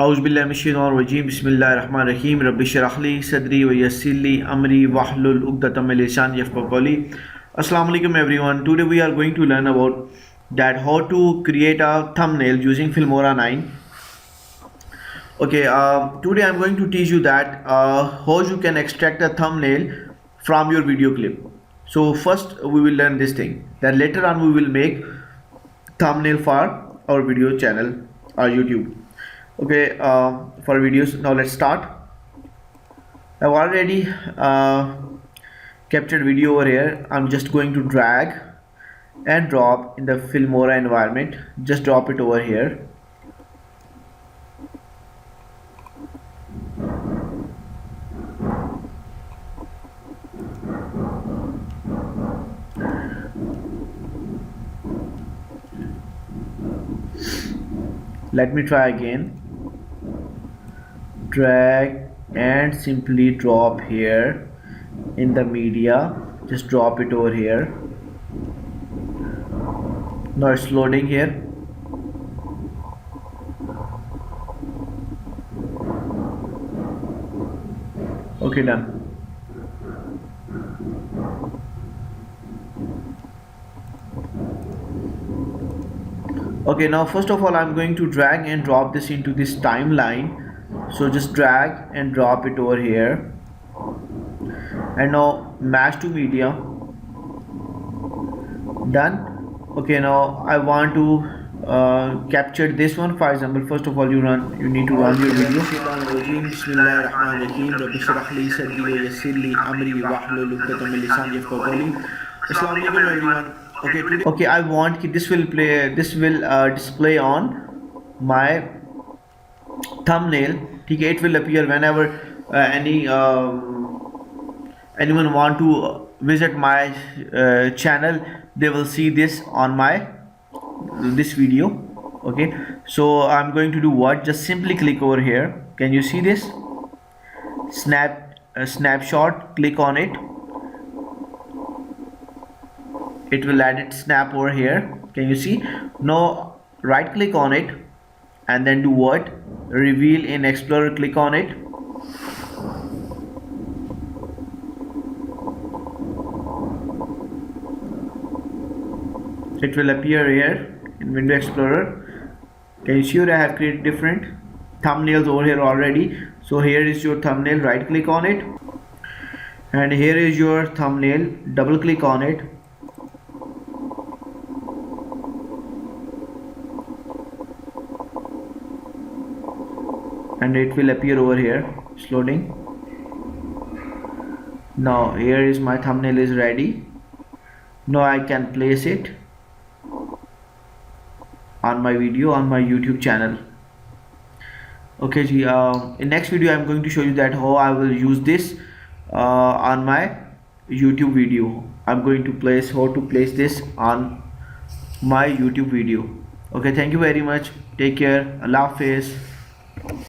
औज़ुबिल्लाहिमिनश्शैतानिर्रजीम बिस्मिल्लाहिर्रहमानिर्रहीम रब्बि इश्रह ली सदरी व यस्सिर ली अमरी वहलुल उक़दतम मिन लिसानी यफ़क़हू क़ौली। Assalamu alaikum everyone. Today we are going to learn about that how to create a thumbnail using Filmora 9. Okay, today I'm going to teach you that how you can extract a thumbnail from your video clip. So first we will learn this thing. Then later on we will make thumbnail for our video channel or YouTube. Okay, for videos. Now let's start. I've already captured video over here. I'm just going to drag and drop in the Filmora environment. Just drop it over here. Let me try again. Drag and simply drop here in the media. Just drop it over here. Now it's loading here. Okay, done. Okay, now first of all I'm going to drag and drop this into this timeline. So just drag and drop it over here, and now match to media. Done. Okay, now I want to capture this one. For example, first of all you need to run your video. Okay, I want this will display on my thumbnail. Okay, it will appear whenever anyone want to visit my channel, they will see this on this video. Okay, so I'm going to do what? Just simply click over here. Can you see this snapshot? Click on it. It will add it snap over here. Can you see? Now right click on it and then do what? Reveal in Explorer. Click on it. It will appear here in Window Explorer. Can you see I have created different thumbnails over here already? So here is your thumbnail. Right click on it, and here is your thumbnail. Double click on it. And it will appear over here. It's loading. Now here is my thumbnail is ready. Now I can place it on my video on my YouTube channel. Okay, in next video I'm going to show you that how I will use this on my YouTube video. I'm going to place how to place this on my YouTube video. Okay, thank you very much. Take care. Allah Hafiz.